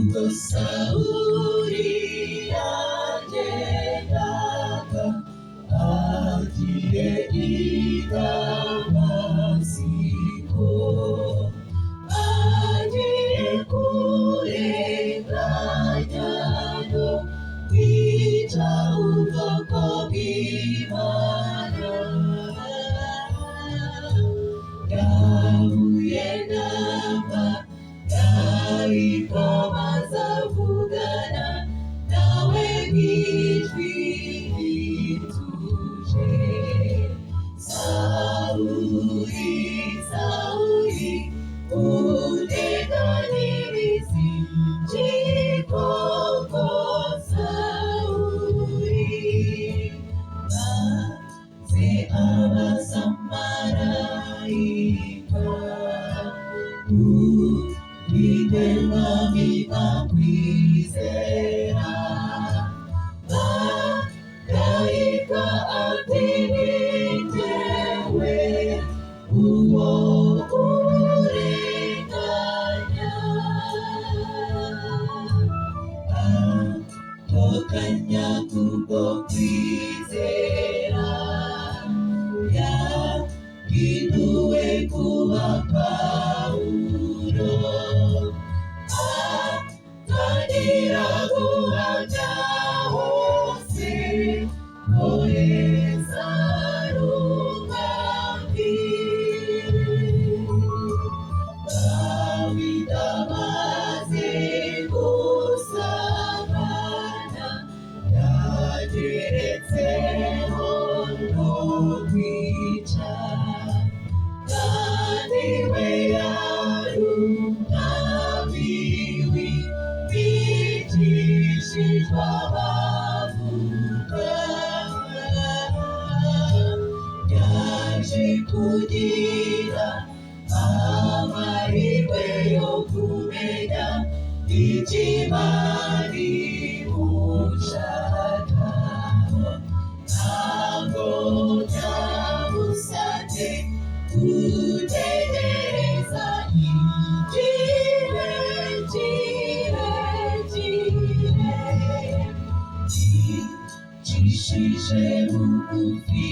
Sauli ajendaga agiye i Damasiko, agiye kurenganya no kwica ubwoko bw'Imana. Yahuye n'amarayika maze avugana nawe n'ijwi rituje. Sawuli, Sawuli, unteganyiriza iki koko Sawuli? Maze abaza marayika, urinde mwami nkakwizera? Marayika ati ni jyewe uwo urenganya. Ako kanya kubwo kwizera yahinduwe kuba Pawulo, atangira guhamya hose ko Yesu ari umwami. Dawidi amaze gusambana yageretseho no kwica, kandi we yari umwami w'ibicishijwe amavuta. Yaje kugira amahirwe yo kumenya icyo Imana imushakaho, ntabwo byamusabye gutegereza igihe kirekire. Yicishije bugufi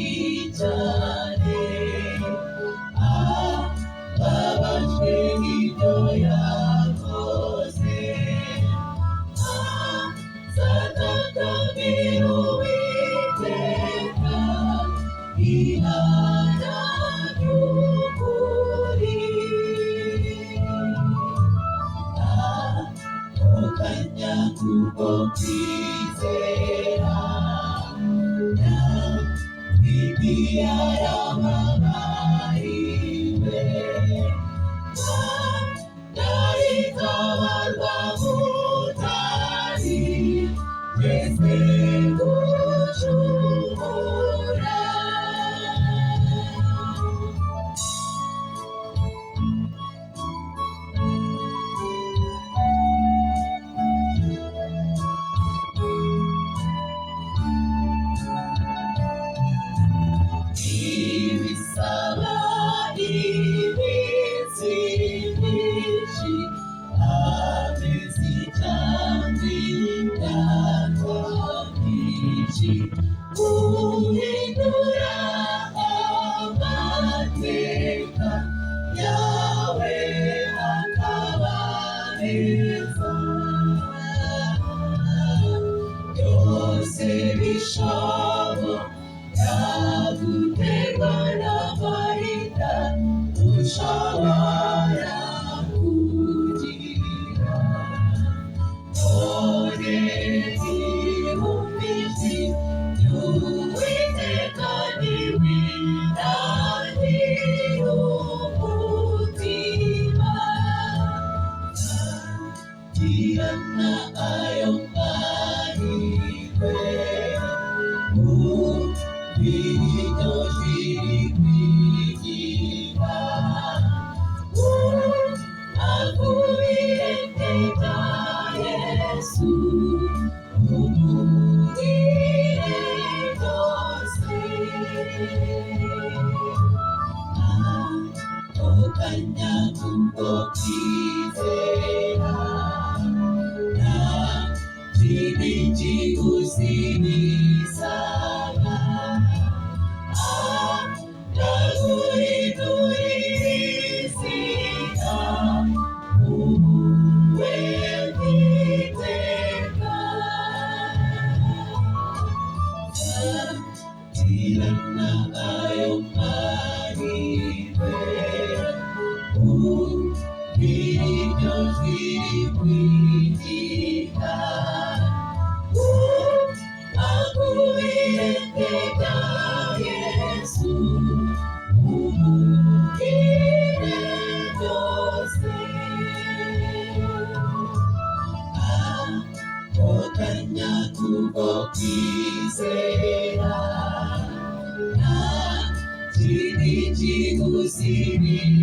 cyane, ababajwe n'ibyo yakoze, azatakambira Uwiteka ihana ry'ukuri. Ako kanya kubwo kwizera Dawidi yaramamariwe, marayika barwamutari twese gucumura. Ibisaba iminsi myinshi, amezi cyangwa imyaka myinshi, guhindura amateka yawe akaba meza. Byose bishoboka guterwa n'amahitamo ushobora kugira. None ihumbi ry'Uwiteka ntiwinangira umutima. Girana ayo mahirwe, iryo jwi rikwigira, akubire iteka Yesu, umubwire byose. Ako kanya kubwo kwizera Sana ndaguhindurira uwiteka tirana ayo mahirwe ubwiryo riri kwigira akuwiteka Yesu umubwire byose ako kanya kubwo kwizera nta kindi kigusibiye